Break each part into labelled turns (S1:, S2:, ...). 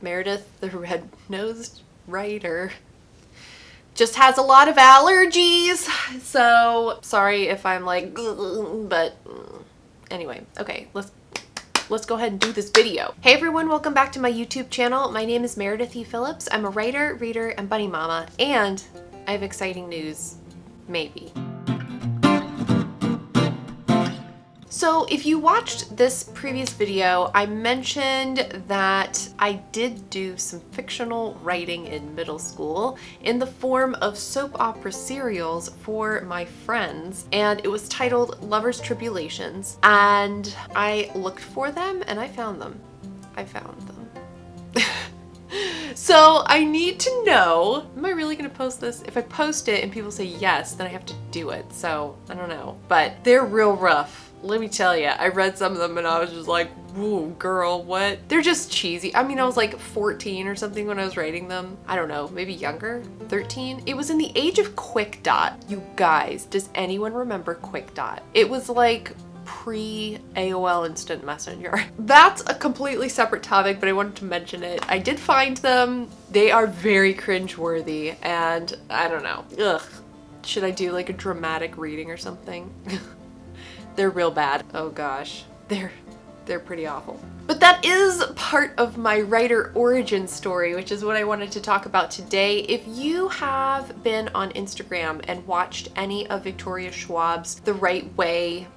S1: Meredith, the red-nosed writer, just has a lot of allergies. So sorry if I'm like, but anyway, okay, let's go ahead and do this video. Hey everyone, welcome back to my YouTube channel. My name is Meredith E. Phillips. I'm a writer, reader, and bunny mama, and I have exciting news, maybe. So if you watched this previous video, I mentioned that I did do some fictional writing in middle school in the form of soap opera serials for my friends, and it was titled Lover's Tribulations, and I looked for them and I found them. So I need to know, am I really gonna post this? If I post it and people say yes, then I have to do it. So I don't know, but they're real rough. Let me tell you, I read some of them and I was just like, whoa, girl, what? They're just cheesy. I mean, I was like 14 or something when I was writing them. I don't know, maybe younger, 13. It was in the age of Quick Dot. You guys, does anyone remember Quick Dot? It was like pre-AOL Instant Messenger. That's a completely separate topic, but I wanted to mention it. I did find them. They are very cringeworthy, and I don't know. Ugh. Should I do like a dramatic reading or something? They're real bad. Oh gosh. They're pretty awful. But that is part of my writer origin story, which is what I wanted to talk about today. If you have been on Instagram and watched any of Victoria Schwab's The Right Way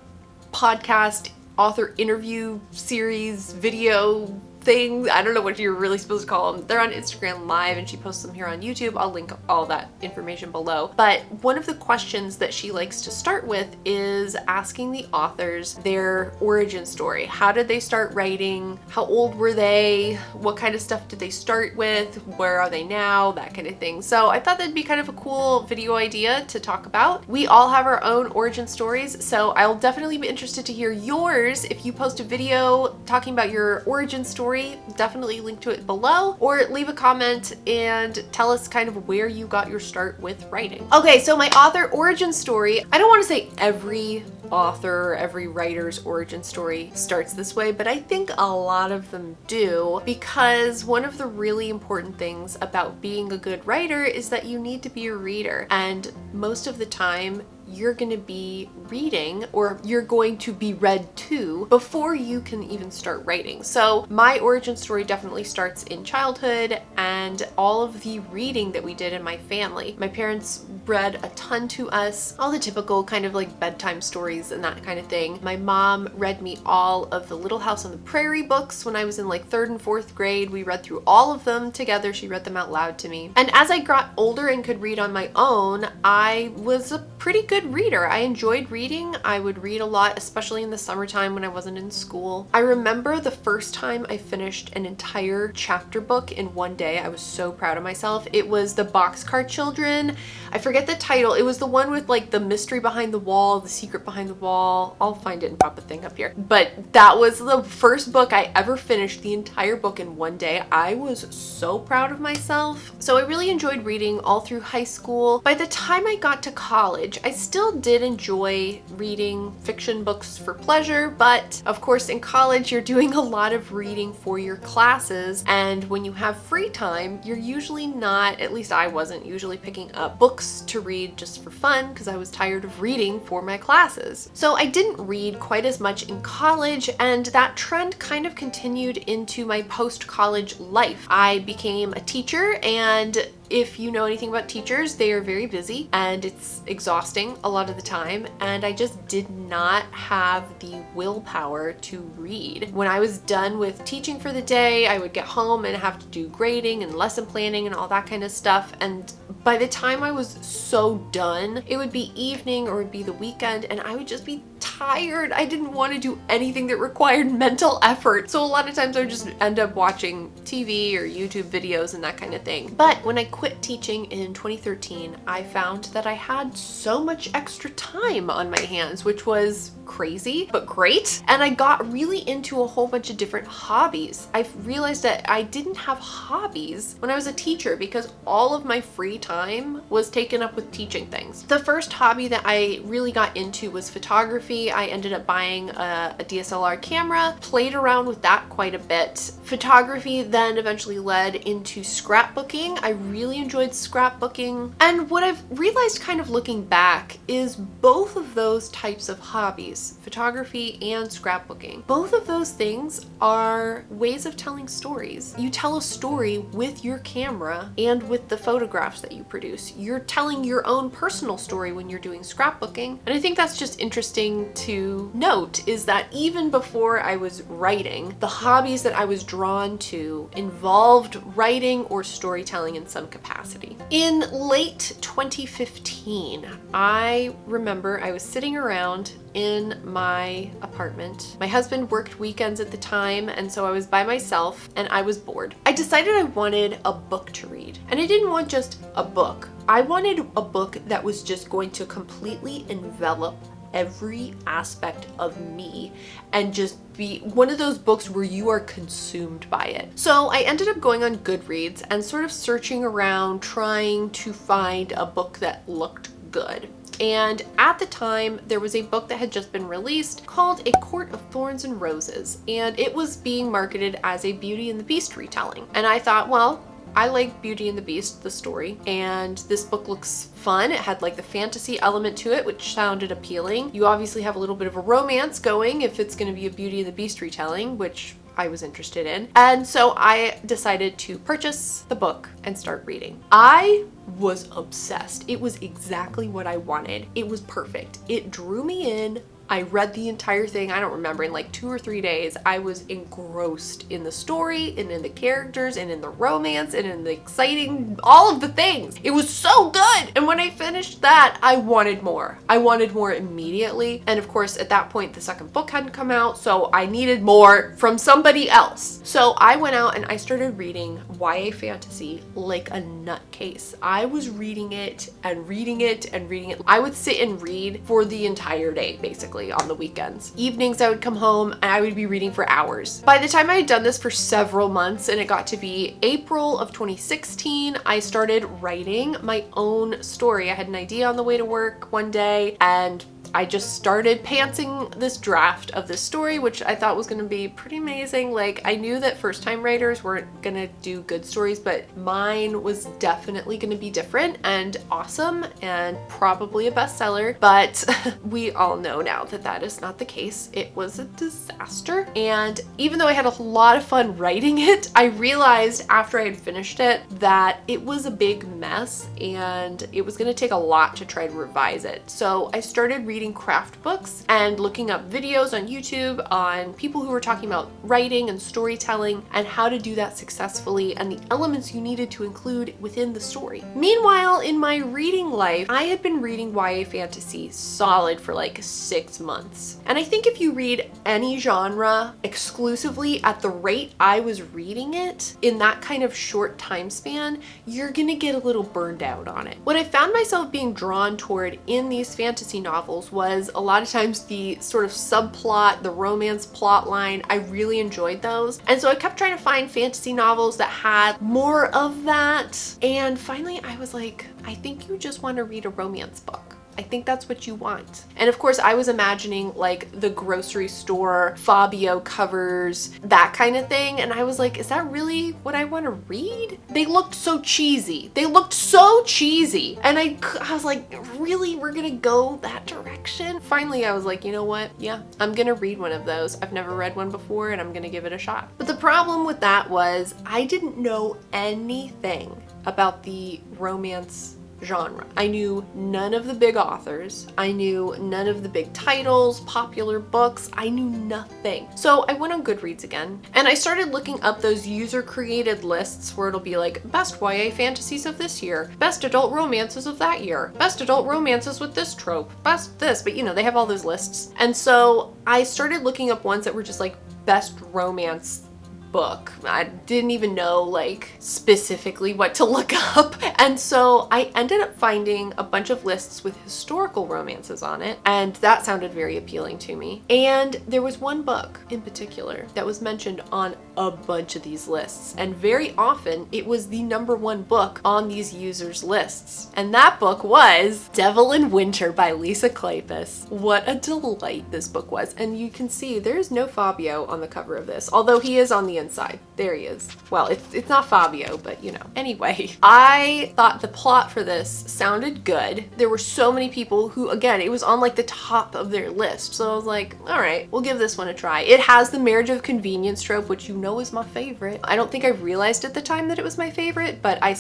S1: podcast, author interview series, video thing, I don't know what you're really supposed to call them. They're on Instagram Live and she posts them here on YouTube. I'll link all that information below. But one of the questions that she likes to start with is asking the authors their origin story. How did they start writing? How old were they? What kind of stuff did they start with? Where are they now? That kind of thing. So I thought that'd be kind of a cool video idea to talk about. We all have our own origin stories, so I'll definitely be interested to hear yours. If you post a video talking about your origin story, definitely link to it below, or leave a comment and tell us kind of where you got your start with writing. Okay, so my author origin story, I don't want to say every author, every writer's origin story starts this way, but I think a lot of them do, because one of the really important things about being a good writer is that you need to be a reader, and most of the time you're going to be reading, or you're going to be read to, before you can even start writing. So my origin story definitely starts in childhood and all of the reading that we did in my family. My parents read a ton to us, all the typical kind of like bedtime stories and that kind of thing. My mom read me all of the Little House on the Prairie books when I was in like 3rd and 4th grade. We read through all of them together. She read them out loud to me. And as I got older and could read on my own, I was a pretty good reader. I enjoyed reading. I would read a lot, especially in the summertime when I wasn't in school. I remember the first time I finished an entire chapter book in one day. I was so proud of myself. It was The Boxcar Children. I forget the title. It was the one with like the mystery behind the wall, the secret behind the wall. I'll find it and pop a thing up here. But that was the first book I ever finished, the entire book in one day. I was so proud of myself. So I really enjoyed reading all through high school. By the time I got to college, I still did enjoy reading fiction books for pleasure, but of course in college you're doing a lot of reading for your classes, and when you have free time, you're usually not, at least I wasn't, usually picking up books to read just for fun because I was tired of reading for my classes. So I didn't read quite as much in college, and that trend kind of continued into my post-college life. I became a teacher, and if you know anything about teachers, they are very busy and it's exhausting a lot of the time, and I just did not have the willpower to read. When I was done with teaching for the day, I would get home and have to do grading and lesson planning and all that kind of stuff, and by the time I was so done, it would be evening or it would be the weekend, and I would just be tired. I didn't want to do anything that required mental effort. So a lot of times I would just end up watching TV or YouTube videos and that kind of thing. But when I quit teaching in 2013, I found that I had so much extra time on my hands, which was crazy, but great. And I got really into a whole bunch of different hobbies. I realized that I didn't have hobbies when I was a teacher because all of my free time was taken up with teaching things. The first hobby that I really got into was photography. I ended up buying a DSLR camera, played around with that quite a bit. Photography then eventually led into scrapbooking. I really enjoyed scrapbooking. And what I've realized kind of looking back is both of those types of hobbies, photography and scrapbooking, both of those things are ways of telling stories. You tell a story with your camera and with the photographs that you produce. You're telling your own personal story when you're doing scrapbooking. And I think that's just interesting to note, is that even before I was writing, the hobbies that I was drawn to involved writing or storytelling in some capacity. In late 2015, I remember I was sitting around in my apartment. My husband worked weekends at the time, and so I was by myself and I was bored. I decided I wanted a book to read, and I didn't want just a book. I wanted a book that was just going to completely envelop every aspect of me and just be one of those books where you are consumed by it. So I ended up going on Goodreads and sort of searching around trying to find a book that looked good. And at the time, there was a book that had just been released called A Court of Thorns and Roses, and it was being marketed as a Beauty and the Beast retelling. And I thought, well, I like Beauty and the Beast, the story, and this book looks fun. It had like the fantasy element to it, which sounded appealing. You obviously have a little bit of a romance going if it's going to be a Beauty and the Beast retelling, which I was interested in. And so I decided to purchase the book and start reading. I was obsessed. It was exactly what I wanted. It was perfect. It drew me in. I read the entire thing, I don't remember, in like 2 or 3 days. I was engrossed in the story and in the characters and in the romance and in the exciting, all of the things. It was so good. And when I finished that, I wanted more. I wanted more immediately. And of course, at that point, the second book hadn't come out, so I needed more from somebody else. So I went out and I started reading YA fantasy like a nutcase. I was reading it and reading it and reading it. I would sit and read for the entire day, basically, on the weekends. Evenings I would come home and I would be reading for hours. By the time I had done this for several months and it got to be April of 2016, I started writing my own story. I had an idea on the way to work one day and I just started pantsing this draft of this story, which I thought was gonna be pretty amazing. Like, I knew that first-time writers weren't gonna do good stories, but mine was definitely gonna be different and awesome and probably a bestseller. But we all know now that that is not the case. It was a disaster. And even though I had a lot of fun writing it, I realized after I had finished it that it was a big mess and it was gonna take a lot to try to revise it. So I started reading craft books and looking up videos on YouTube on people who were talking about writing and storytelling and how to do that successfully and the elements you needed to include within the story. Meanwhile, in my reading life, I had been reading YA fantasy solid for like 6 months. And I think if you read any genre exclusively at the rate I was reading it in that kind of short time span, you're gonna get a little burned out on it. What I found myself being drawn toward in these fantasy novels was a lot of times the sort of subplot, the romance plot line. I really enjoyed those. And so I kept trying to find fantasy novels that had more of that. And finally I was like, I think you just want to read a romance book. I think that's what you want. And of course I was imagining like the grocery store, Fabio covers, that kind of thing. And I was like, is that really what I want to read? They looked so cheesy. They looked so cheesy. And I was like, really, we're gonna go that direction? Finally, I was like, you know what? Yeah, I'm gonna read one of those. I've never read one before and I'm gonna give it a shot. But the problem with that was I didn't know anything about the romance genre. I knew none of the big authors. I knew none of the big titles, popular books. I knew nothing. So I went on Goodreads again and I started looking up those user created lists where it'll be like best YA fantasies of this year, best adult romances of that year, best adult romances with this trope, best this, but you know, they have all those lists. And so I started looking up ones that were just like best romance book. I didn't even know like specifically what to look up. And so I ended up finding a bunch of lists with historical romances on it. And that sounded very appealing to me. And there was one book in particular that was mentioned on a bunch of these lists, and very often it was the #1 book on these users' lists. And that book was Devil in Winter by Lisa Kleypas. What a delight this book was. And you can see there's no Fabio on the cover of this, although he is on the inside. There he is. Well, it's not Fabio, but you know. Anyway, I thought the plot for this sounded good. There were so many people who, again, it was on like the top of their list. So I was like, all right, we'll give this one a try. It has the marriage of convenience trope, which you know is my favorite. I don't think I realized at the time that it was my favorite, but I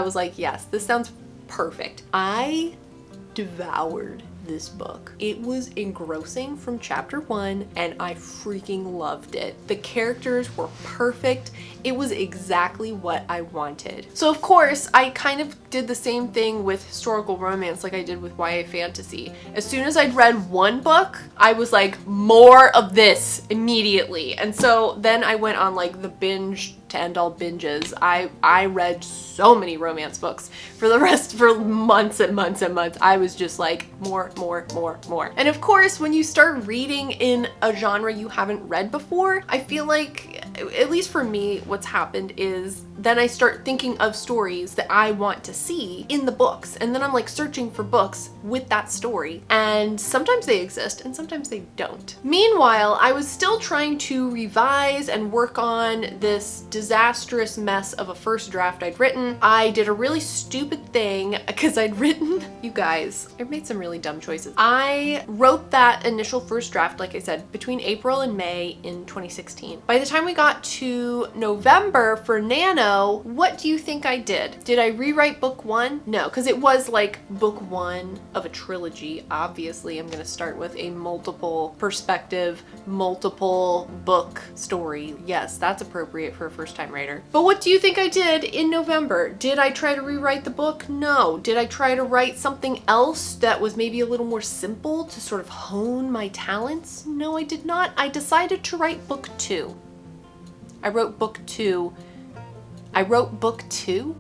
S1: was like, yes, this sounds perfect. I devoured this book. It was engrossing from chapter 1 and I freaking loved it. The characters were perfect. It was exactly what I wanted. So of course, I kind of did the same thing with historical romance like I did with YA fantasy. As soon as I'd read one book, I was like, more of this immediately. And so then I went on like the binge to end all binges. I read so many romance books for months and months and months. I was just like, more. And of course, when you start reading in a genre you haven't read before, I feel like, at least for me, what's happened is then I start thinking of stories that I want to see in the books. And then I'm like searching for books with that story. And sometimes they exist and sometimes they don't. Meanwhile, I was still trying to revise and work on this disastrous mess of a first draft I'd written. I did a really stupid thing because I'd written, you guys, I made some really dumb choices. I wrote that initial first draft, like I said, between April and May in 2016. By the time we got to November for Nano, what do you think I did? Did I rewrite book 1? No, because it was like book 1 of a trilogy. Obviously, I'm going to start with a multiple perspective, multiple book story. Yes, that's appropriate for a first-time writer. But what do you think I did in November? Did I try to rewrite the book? No. Did I try to write something else that was maybe a little more simple to sort of hone my talents? No, I did not. I decided to write book 2. I wrote book 2. I wrote book 2.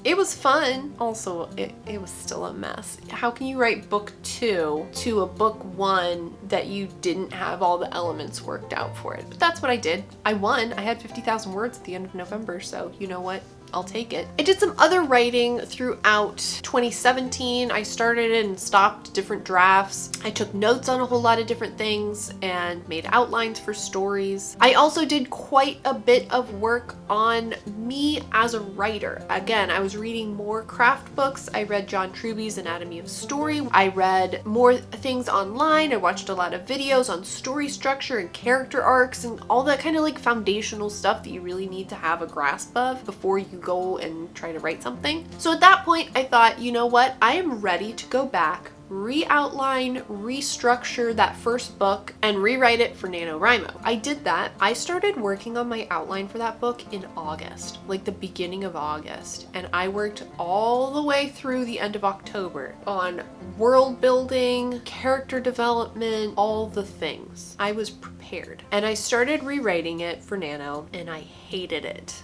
S1: It was fun. Also, it was still a mess. How can you write book 2 to a book 1 that you didn't have all the elements worked out for it? But that's what I did. I won. I had 50,000 words at the end of November, so you know what? I'll take it. I did some other writing throughout 2017. I started and stopped different drafts. I took notes on a whole lot of different things and made outlines for stories. I also did quite a bit of work on me as a writer. Again, I was reading more craft books. I read John Truby's Anatomy of Story. I read more things online. I watched a lot of videos on story structure and character arcs and all that kind of like foundational stuff that you really need to have a grasp of before you go and try to write something. So at that point, I thought, you know what? I am ready to go back, re-outline, restructure that first book, and rewrite it for NaNoWriMo. I did that. I started working on my outline for that book in August, like the beginning of August, and I worked all the way through the end of October on world building, character development, all the things. I was prepared. And I started rewriting it for Nano, and I hated it.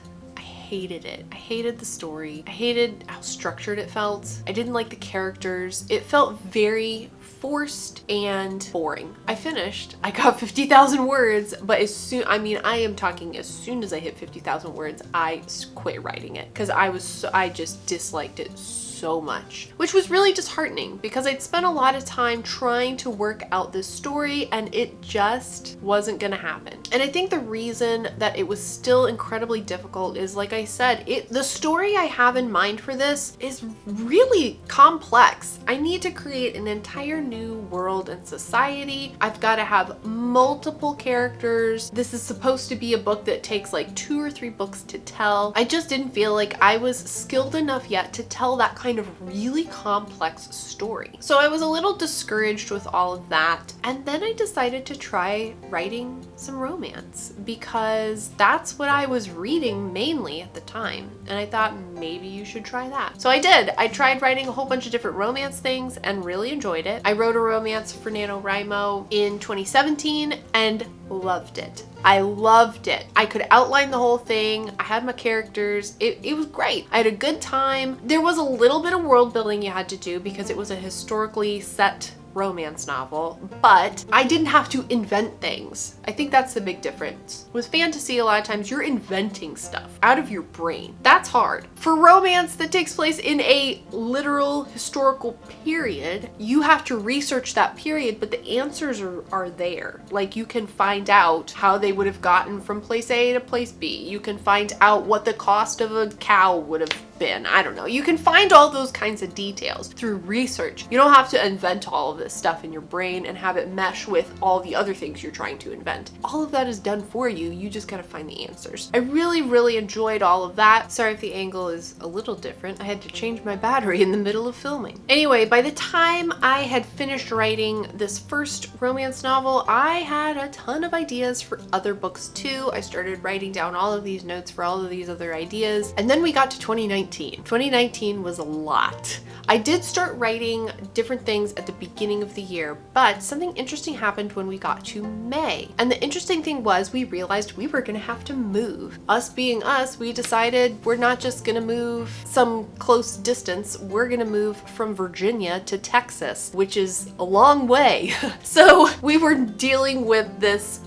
S1: I hated the story. I hated how structured it felt. I didn't like the characters. It felt very forced and boring. I finished. I got 50,000 words, but as soon as I hit 50,000 words, I quit writing it because I just disliked it so much, which was really disheartening because I'd spent a lot of time trying to work out this story and it just wasn't gonna happen. And I think the reason that it was still incredibly difficult is, like I said, the story I have in mind for this is really complex. I need to create an entire new world and society. I've got to have multiple characters. This is supposed to be a book that takes like 2 or 3 books to tell. I just didn't feel like I was skilled enough yet to tell that kind of really complex story. So I was a little discouraged with all of that. And then I decided to try writing some romance because that's what I was reading mainly at the time. And I thought maybe you should try that. So I did. I tried writing a whole bunch of different romance things and really enjoyed it. I wrote a romance for NaNoWriMo in 2017 and loved it. I loved it. I could outline the whole thing. I had my characters. It was great. I had a good time. There was a little bit of world building you had to do because it was a historically set romance novel, but I didn't have to invent things. I think that's the big difference. With fantasy, a lot of times you're inventing stuff out of your brain. That's hard. For romance that takes place in a literal historical period, you have to research that period, but the answers are there. Like, you can find out how they would have gotten from place A to place B. You can find out what the cost of a cow would have been. I don't know. You can find all those kinds of details through research. You don't have to invent all of this stuff in your brain and have it mesh with all the other things you're trying to invent. All of that is done for you. You just gotta find the answers. I really enjoyed all of that. Sorry if the angle is a little different. I had to change my battery in the middle of filming. Anyway, by the time I had finished writing this first romance novel, I had a ton of ideas for other books too. I started writing down all of these notes for all of these other ideas. And then we got to 2019. 2019 was a lot. I did start writing different things at the beginning of the year, but something interesting happened when we got to May. And the interesting thing was we realized we were gonna have to move. Us being us, we decided we're not just gonna move some close distance, we're gonna move from Virginia to Texas, which is a long way. So we were dealing with this,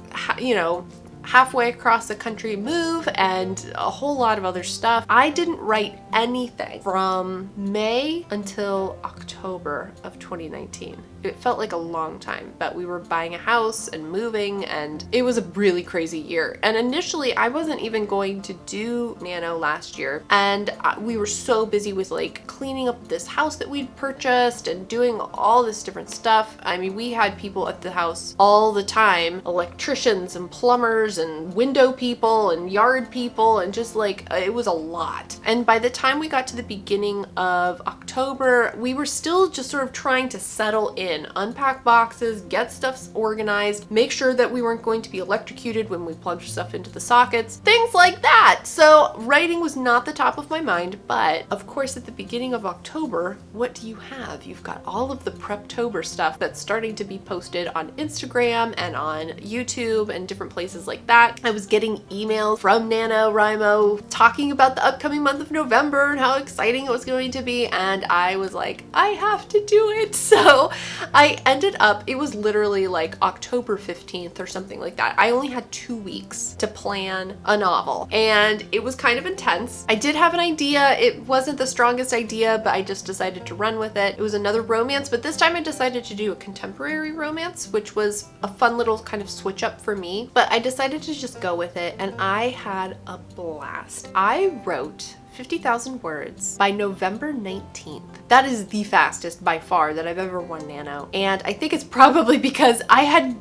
S1: halfway across the country move and a whole lot of other stuff. I didn't write anything from May until October of 2019. It felt like a long time, but we were buying a house and moving, and it was a really crazy year. And initially I wasn't even going to do Nano last year, and we were so busy with like cleaning up this house that we'd purchased and doing all this different stuff. I mean, we had people at the house all the time, electricians and plumbers and window people and yard people, and just like, it was a lot. And by the time we got to the beginning of October, we were still just sort of trying to settle in, unpack boxes, get stuff organized, make sure that we weren't going to be electrocuted when we plugged stuff into the sockets, things like that. So writing was not the top of my mind, but of course at the beginning of October, what do you have? You've got all of the Preptober stuff that's starting to be posted on Instagram and on YouTube and different places like that. I was getting emails from NaNoWriMo talking about the upcoming month of November and how exciting it was going to be, and I was like, I have to do it. So I ended up, it was literally like October 15th or something like that. I only had 2 weeks to plan a novel, and it was kind of intense. I did have an idea. It wasn't the strongest idea, but I just decided to run with it. It was another romance, but this time I decided to do a contemporary romance, which was a fun little kind of switch up for me, but I decided to just go with it, and I had a blast. I wrote 50,000 words by November 19th. That is the fastest by far that I've ever won Nano. And I think it's probably because I had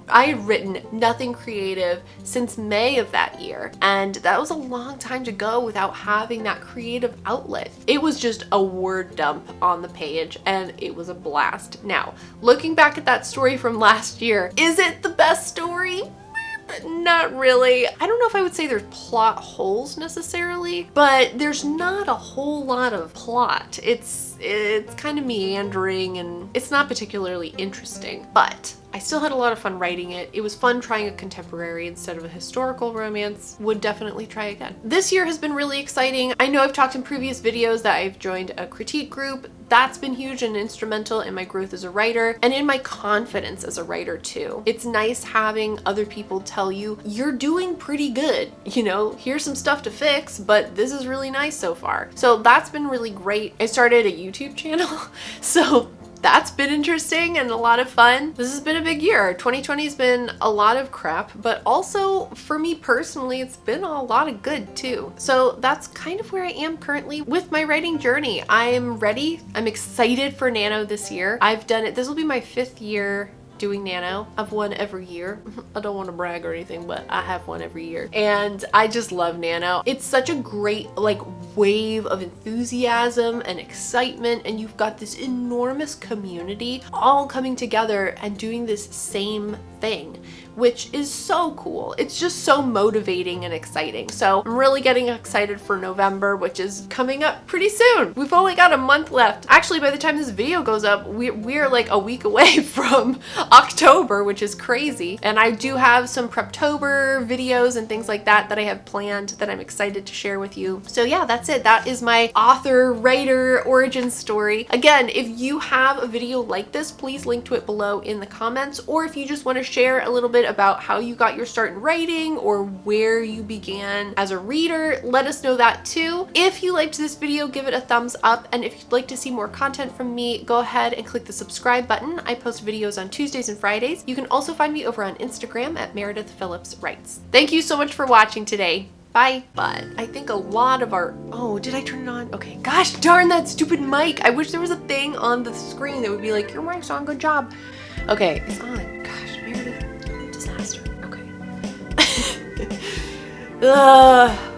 S1: written nothing creative since May of that year. And that was a long time to go without having that creative outlet. It was just a word dump on the page, and it was a blast. Now, looking back at that story from last year, is it the best story? Not really. I don't know if I would say there's plot holes necessarily, but there's not a whole lot of plot. It's kind of meandering and it's not particularly interesting, but I still had a lot of fun writing it. It was fun trying a contemporary instead of a historical romance. Would definitely try again. This year has been really exciting. I know I've talked in previous videos that I've joined a critique group. That's been huge and instrumental in my growth as a writer and in my confidence as a writer too. It's nice having other people tell you, you're doing pretty good. You know, here's some stuff to fix, but this is really nice so far. So that's been really great. I started a YouTube channel, so that's been interesting and a lot of fun. This has been a big year. 2020 has been a lot of crap, but also for me personally, it's been a lot of good too. So that's kind of where I am currently with my writing journey. I'm ready. I'm excited for Nano this year. I've done it. This will be my 5th year doing Nano. I've won every year. I don't want to brag or anything, but I have won every year. And I just love Nano. It's such a great like wave of enthusiasm and excitement, and you've got this enormous community all coming together and doing this same thing, which is so cool. It's just so motivating and exciting. So I'm really getting excited for November, which is coming up pretty soon. We've only got a month left. Actually, by the time this video goes up, we're like a week away from October, which is crazy. And I do have some Preptober videos and things like that I have planned that I'm excited to share with you. So yeah, that's it. That is my author, writer, origin story. Again, if you have a video like this, please link to it below in the comments, or if you just want to share a little bit about how you got your start in writing or where you began as a reader, let us know that too. If you liked this video, give it a thumbs up, and if you'd like to see more content from me, go ahead and click the subscribe button. I post videos on Tuesdays and Fridays. You can also find me over on Instagram at Meredith Phillips Writes. Thank you so much for watching today. Bye. But I think a lot of our, oh, did I turn it on? Okay, gosh darn that stupid mic. I wish there was a thing on the screen that would be like, your mic's on, good job. Okay, it's on. Gosh, Meredith, disaster. Okay. Ugh.